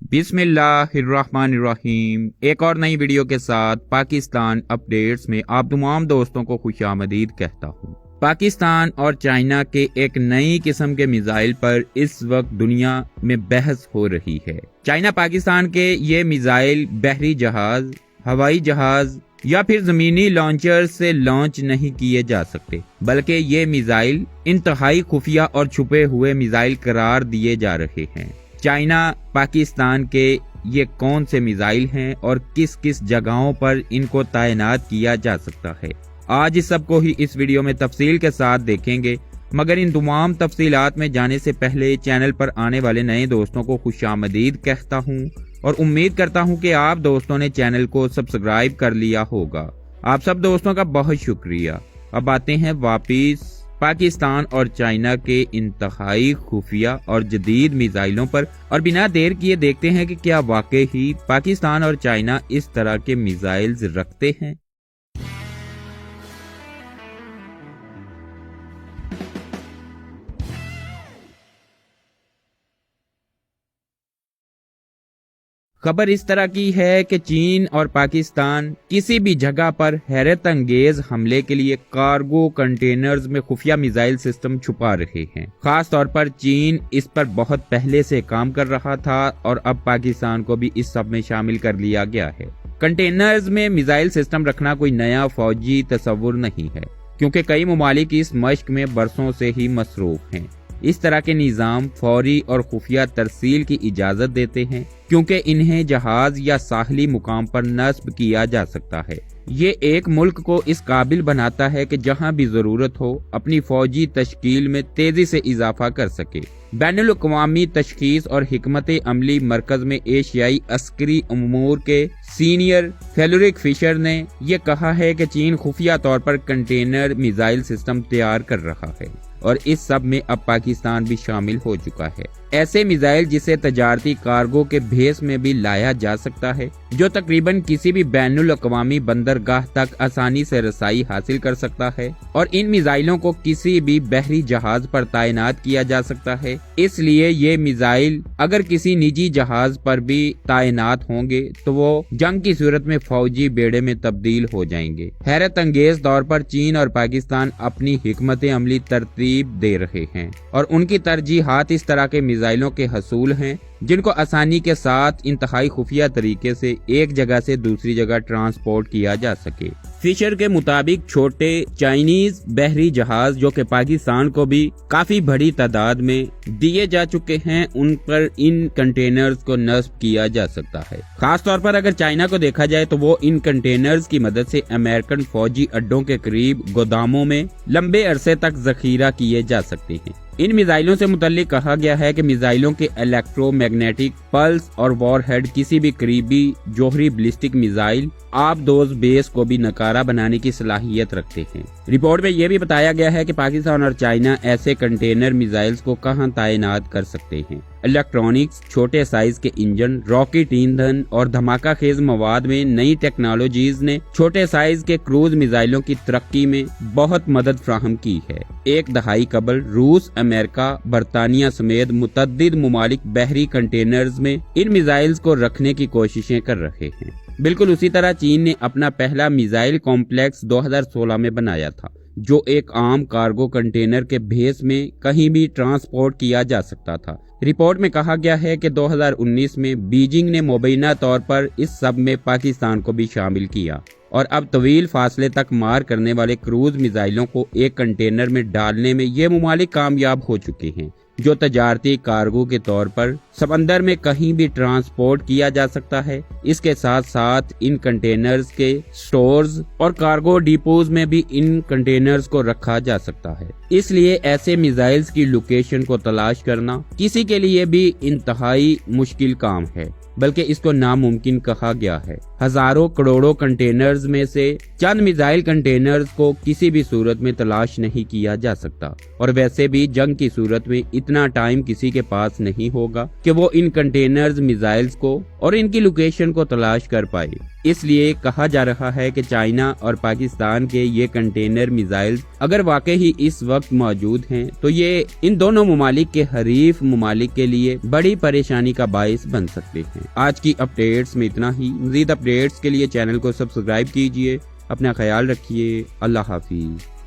बिस्मिल्लाहिर्रहमानिर्रहीम। एक और नई वीडियो के साथ पाकिस्तान अपडेट्स में आप तमाम दोस्तों को खुशामदीद कहता हूँ। पाकिस्तान और चाइना के एक नई किस्म के मिसाइल पर इस वक्त दुनिया में बहस हो रही है। चाइना पाकिस्तान के ये मिसाइल बहरी जहाज, हवाई जहाज या फिर जमीनी लॉन्चर से लॉन्च नहीं किए जा सकते, बल्कि ये मिसाइल इंतहाई खुफिया और छुपे हुए मिसाइल करार दिए जा रहे हैं। चाइना पाकिस्तान के ये कौन से मिसाइल हैं और किस किस जगहों पर इनको तैनात किया जा सकता है, आज इस सब को ही इस वीडियो में तफसील के साथ देखेंगे। मगर इन तमाम तफसीलात में जाने से पहले चैनल पर आने वाले नए दोस्तों को खुशामदीद कहता हूँ और उम्मीद करता हूँ कि आप दोस्तों ने चैनल को सब्सक्राइब कर लिया होगा। आप सब दोस्तों का बहुत शुक्रिया। अब आते हैं वापिस पाकिस्तान और चाइना के इंतहाई खुफिया और जदीद मिसाइलों पर, और बिना देर किए देखते हैं कि क्या वाकई ही पाकिस्तान और चाइना इस तरह के मिसाइल्स रखते हैं। खबर इस तरह की है कि चीन और पाकिस्तान किसी भी जगह पर हैरत अंगेज हमले के लिए कार्गो कंटेनर्स में खुफिया मिसाइल सिस्टम छुपा रहे हैं। खास तौर पर चीन इस पर बहुत पहले से काम कर रहा था और अब पाकिस्तान को भी इस सब में शामिल कर लिया गया है। कंटेनर्स में मिसाइल सिस्टम रखना कोई नया फौजी तस्वुर नहीं है, क्योंकि कई ममालिक इस मश्क में बरसों से ही मसरूफ हैं। इस तरह के निज़ाम फौरी और खुफिया तरसील की इजाजत देते हैं, क्योंकि इन्हें जहाज या साहली मुकाम पर नस्ब किया जा सकता है। ये एक मुल्क को इस काबिल बनाता है कि जहां भी जरूरत हो अपनी फौजी तश्कील में तेजी से इजाफा कर सके। बैनुल अक़वामी तशखीस और हिकमत अमली मरकज में एशियाई अस्करी उमूर के सीनियर फेलोरिक फिशर ने यह कहा है कि चीन खुफिया तौर पर कंटेनर मिसाइल सिस्टम तैयार कर रहा है और इस सब में अब पाकिस्तान भी शामिल हो चुका है। ऐसे मिसाइल जिसे तजारती कार्गो के भेस में भी लाया जा सकता है, जो तकरीबन किसी भी बैनुल अक़वामी बंदरगाह तक आसानी से रसाई हासिल कर सकता है, और इन मिसाइलों को किसी भी बहरी जहाज पर तैनात किया जा सकता है। इसलिए ये मिसाइल अगर किसी निजी जहाज पर भी तैनात होंगे तो वो जंग की सूरत में फौजी बेड़े में तब्दील हो जाएंगे। हैरत अंगेज तौर पर चीन और पाकिस्तान अपनी हिकमत अमली तरतीब दे रहे हैं और उनकी तरजीहात इस तरह के मिसाइलों के हसूल हैं, जिनको आसानी के साथ इंतहाई खुफिया तरीके से एक जगह से दूसरी जगह ट्रांसपोर्ट किया जा सके। फिशर के मुताबिक छोटे चाइनीज बहरी जहाज जो कि पाकिस्तान को भी काफी बड़ी तादाद में दिए जा चुके हैं, उन पर इन कंटेनर्स को नस्ब किया जा सकता है। खास तौर पर अगर चाइना को देखा जाए तो वो इन कंटेनर्स की मदद से अमेरिकन फौजी अड्डों के करीब गोदामों में लंबे अरसे तक जखीरा किए जा सकते हैं। इन मिसाइलों से मुतल्लिक कहा गया है कि मिसाइलों के इलेक्ट्रोमैग्नेटिक पल्स और वॉरहेड किसी भी करीबी जोहरी बैलिस्टिक मिसाइल आबदोज बेस को भी नकारा बनाने की सलाहियत रखते हैं। रिपोर्ट में यह भी बताया गया है कि पाकिस्तान और चाइना ऐसे कंटेनर मिसाइल्स को कहां तैनात कर सकते हैं। इलेक्ट्रॉनिक्स, छोटे साइज के इंजन, रॉकेट ईंधन और धमाका खेज मवाद में नई टेक्नोलॉजीज ने छोटे साइज के क्रूज मिसाइलों की तरक्की में बहुत मदद फ्राहम की है। एक दहाई कबल रूस, अमेरिका, बरतानिया समेत मुतअद्दिद मुमालिक बहरी कंटेनर्स में इन मिसाइल्स को रखने की कोशिशें कर रहे हैं। बिल्कुल उसी तरह चीन ने अपना पहला मिसाइल कॉम्प्लेक्स 2016 में बनाया था, जो एक आम कार्गो कंटेनर के भेस में कहीं भी ट्रांसपोर्ट किया जा सकता था। रिपोर्ट में कहा गया है कि 2019 में बीजिंग ने मुबैना तौर पर इस सब में पाकिस्तान को भी शामिल किया और अब तवील फासले तक मार करने वाले क्रूज मिसाइलों को एक कंटेनर में डालने में ये मुमालिक कामयाब हो चुके हैं, जो तजारती कार्गो के तौर पर समंदर में कहीं भी ट्रांसपोर्ट किया जा सकता है। इसके साथ साथ इन कंटेनर्स के स्टोर्स और कार्गो डिपोज में भी इन कंटेनर्स को रखा जा सकता है। इसलिए ऐसे मिसाइल्स की लोकेशन को तलाश करना किसी के लिए भी इंतहाई मुश्किल काम है, बल्कि इसको नामुमकिन कहा गया है। हजारों करोड़ों कंटेनर्स में से चंद मिसाइल कंटेनर्स को किसी भी सूरत में तलाश नहीं किया जा सकता, और वैसे भी जंग की सूरत में इतना टाइम किसी के पास नहीं होगा کہ وہ ان کنٹینرز میزائلز کو اور ان کی لوکیشن کو تلاش کر پائے۔ اس لیے کہا جا رہا ہے کہ چائنا اور پاکستان کے یہ کنٹینر میزائلز اگر واقعی اس وقت موجود ہیں تو یہ ان دونوں ممالک کے حریف ممالک کے لیے بڑی پریشانی کا باعث بن سکتے ہیں۔ آج کی اپڈیٹس میں اتنا ہی۔ مزید اپڈیٹس کے لیے چینل کو سبسکرائب کیجیے۔ اپنا خیال رکھیے۔ اللہ حافظ۔